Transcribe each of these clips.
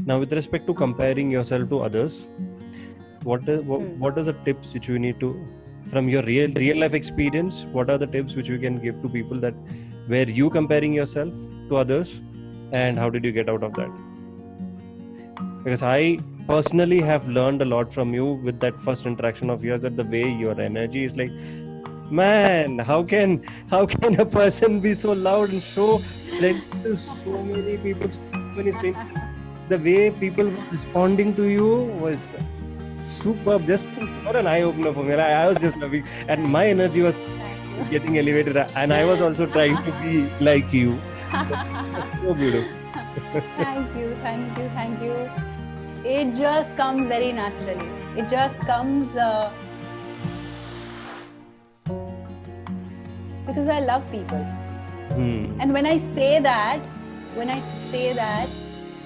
Now, with respect to comparing yourself to others, what are the tips which you need to, from your real life experience, what are the tips which you can give to people that where you comparing yourself to others, and how did you get out of that? Because I personally have learned a lot from you with that first interaction of yours, that the way your energy is like, man, how can a person be so loud and so friendly to so many people, so many strangers? The way people were responding to you was superb, just for an eye opener for me. I was just loving, and my energy was getting elevated, and I was also trying to be like you. So beautiful. Thank you. It just comes very naturally. It just comes because I love people. And when I say that,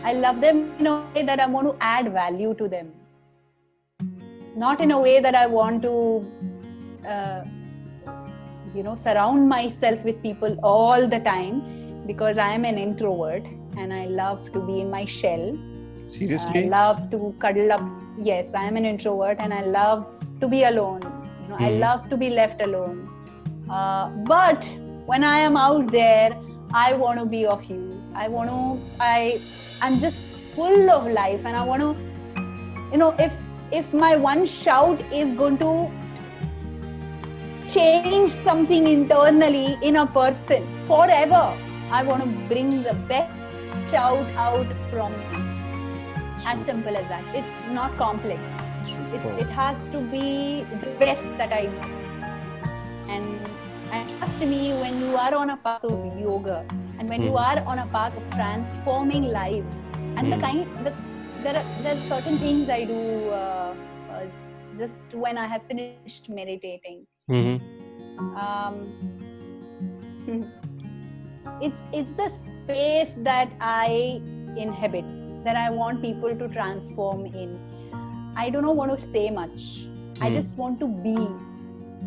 I love them in a way that I want to add value to them. Not in a way that I want to, surround myself with people all the time, because I am an introvert and I love to be in my shell. Seriously? I love to cuddle up. Yes, I am an introvert and I love to be alone. I love to be left alone. But when I am out there, I want to be of use. I'm just full of life, and I want to, if my one shout is going to change something internally in a person forever, I want to bring the best shout out from me. As simple as that. It's not complex. It has to be the best that I know. And trust me, when you are on a path of yoga, and when you are on a path of transforming lives, and there are certain things I do just when I have finished meditating. It's the space that I inhabit, that I want people to transform in. I don't want to say much. I just want to be.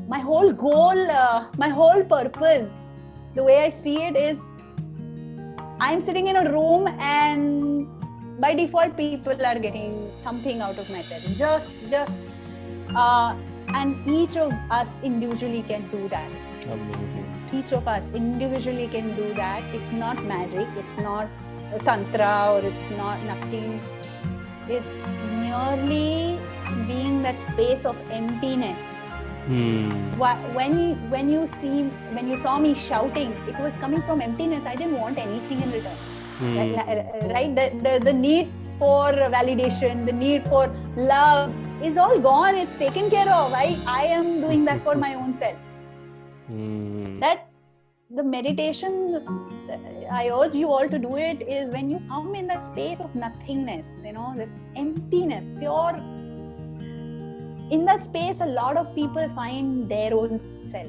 My whole goal, my whole purpose, the way I see it is, I'm sitting in a room and by default people are getting something out of my presence. And each of us individually can do that. Amazing. Each of us individually can do that. It's not magic. It's not a tantra, or it's not nothing. It's merely being that space of emptiness. When you saw me shouting, it was coming from emptiness. I didn't want anything in return. Right? The need for validation, the need for love is all gone. It's taken care of. I am doing that for my own self. That the meditation, I urge you all to do it, is when you come in that space of nothingness, this emptiness, pure. In that space, a lot of people find their own self.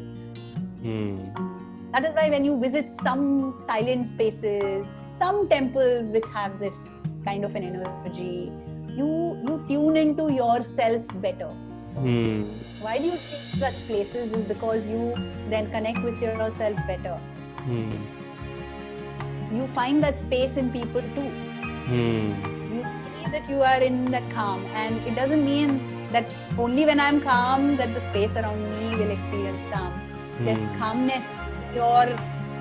That is why when you visit some silent spaces, some temples which have this kind of an energy, you tune into yourself better. Why do you see such places? Is because you then connect with yourself better. You find that space in people too. You see that you are in that calm, and it doesn't mean that only when I'm calm that the space around me will experience calm. There's calmness, your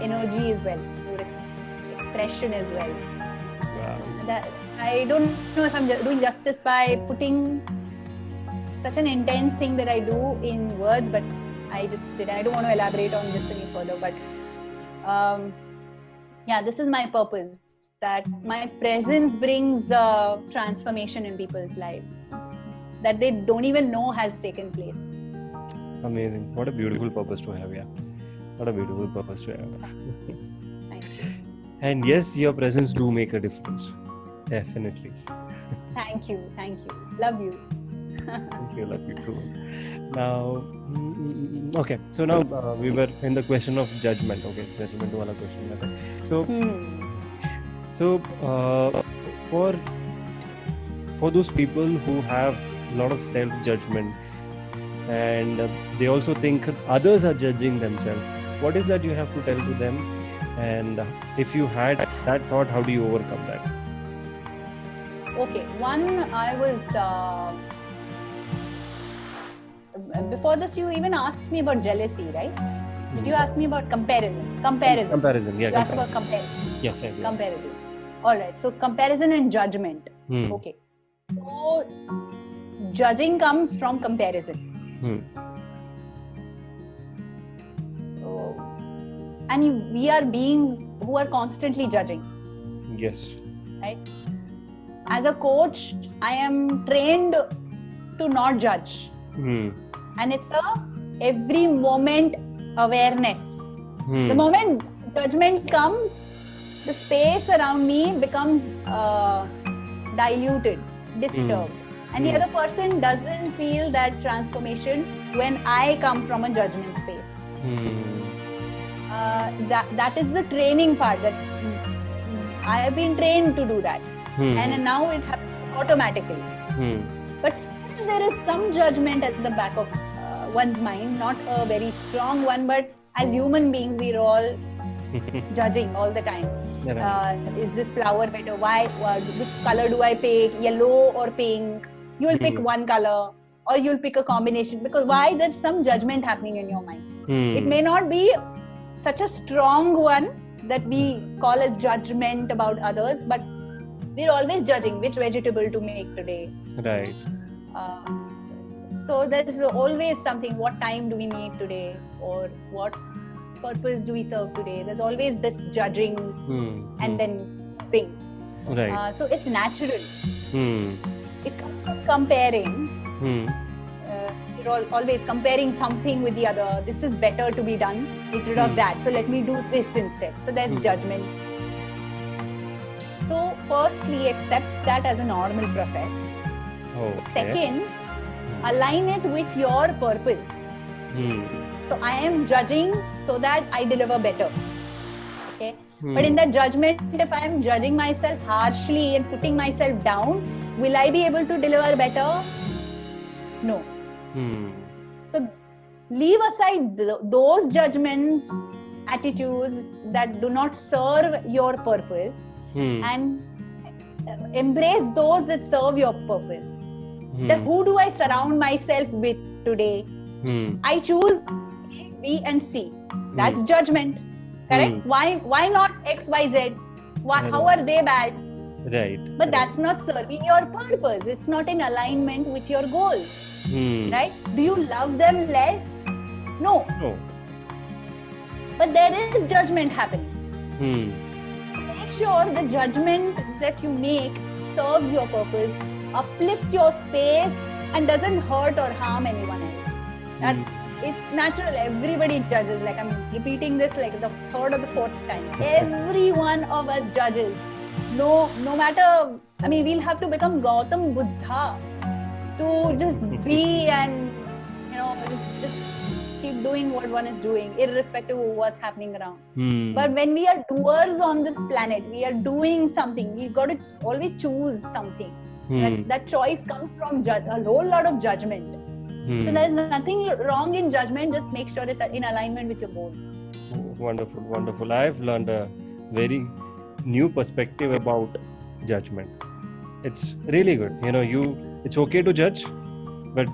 energy as well, your expression as well. Wow. I don't know if I'm doing justice by putting such an intense thing that I do in words, but I just did. I don't want to elaborate on this any further, but this is my purpose, that my presence brings transformation in people's lives that they don't even know has taken place. Amazing. What a beautiful purpose to have. What a beautiful purpose to have. Thank you. And yes, your presence do make a difference. Definitely. Thank you. Love you. Thank you. Love you too. Now, okay. So now we were in the question of judgment. Okay, judgment wala question. So for those people who have a lot of self-judgment, and they also think others are judging themselves, what is that you have to tell to them? And if you had that thought, how do you overcome that? Okay, one I was. Before this, you even asked me about jealousy, right? Did you ask me about comparison? Comparison, yeah. You asked about comparison. Yes, I did. Comparison. All right. So comparison and judgment. Okay. So judging comes from comparison. So, and we are beings who are constantly judging. Yes. Right. As a coach, I am trained to not judge. And it's a every moment awareness. The moment judgment comes, the space around me becomes diluted, disturbed. And the other person doesn't feel that transformation when I come from a judgment space. That is the training part, that I have been trained to do that. And now it happens automatically. But still there is some judgment at the back of one's mind, not a very strong one, but as human beings, we're all judging all the time. Is this flower better? Which color do I pick? Yellow or pink? You'll pick one color, or you'll pick a combination, because why? There's some judgment happening in your mind. It may not be such a strong one that we call a judgment about others, but we're always judging which vegetable to make today. Right. So there's always something, what time do we meet today, or what purpose do we serve today? There's always this judging and then thing. Right. So it's natural. It comes from comparing. You're always comparing something with the other. This is better to be done instead of that. So let me do this instead. So there's judgment. So firstly, accept that as a normal process. Okay. Second, align it with your purpose. So I am judging so that I deliver better. Okay. But in that judgment, if I am judging myself harshly and putting myself down, will I be able to deliver better? No. So leave aside those judgments, attitudes that do not serve your purpose, and embrace those that serve your purpose. Then who do I surround myself with today? I choose A, B and C. That's judgment. Correct? Why not X, Y, Z? How are they bad? Right. But that's not serving your purpose. It's not in alignment with your goals. Right? Do you love them less? No. But there is judgment happening. Make sure the judgment that you make serves your purpose, uplifts your space, and doesn't hurt or harm anyone else. It's natural. Everybody judges. Like, I'm repeating this like the third or the fourth time. Every one of us judges. No matter. I mean, we'll have to become Gautam Buddha to just be and just keep doing what one is doing, irrespective of what's happening around. But when we are doers on this planet, we are doing something. We've got to always choose something. That choice comes from a whole lot of judgment. So there's nothing wrong in judgment. Just make sure it's in alignment with your goal. Wonderful, wonderful. I've learned a very new perspective about judgment. It's really good. It's okay to judge, but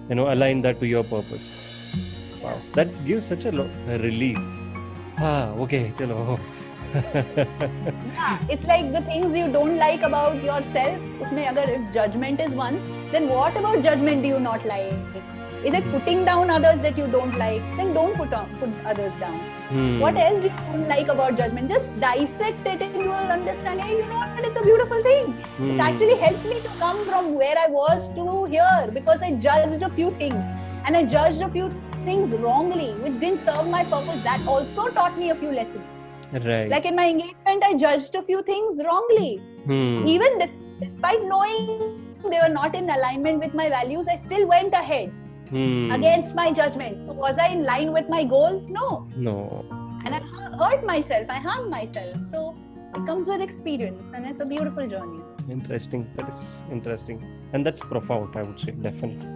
align that to your purpose. Wow, that gives such a relief. Okay, chalo. Yeah, it's like the things you don't like about yourself. If judgment is one, then what about judgment do you not like? Is it putting down others that you don't like? Then don't put others down. What else do you don't like about judgment? Just dissect it and you will understand, hey, it's a beautiful thing. It actually helped me to come from where I was to here, because I judged a few things. And I judged a few things wrongly, which didn't serve my purpose. That also taught me a few lessons. Right. Like in my engagement, I judged a few things wrongly. Even despite knowing they were not in alignment with my values, I still went ahead against my judgment. So was I in line with my goal? No. And I hurt myself. I harmed myself. So it comes with experience, and it's a beautiful journey. Interesting. That is interesting. And that's profound, I would say, definitely.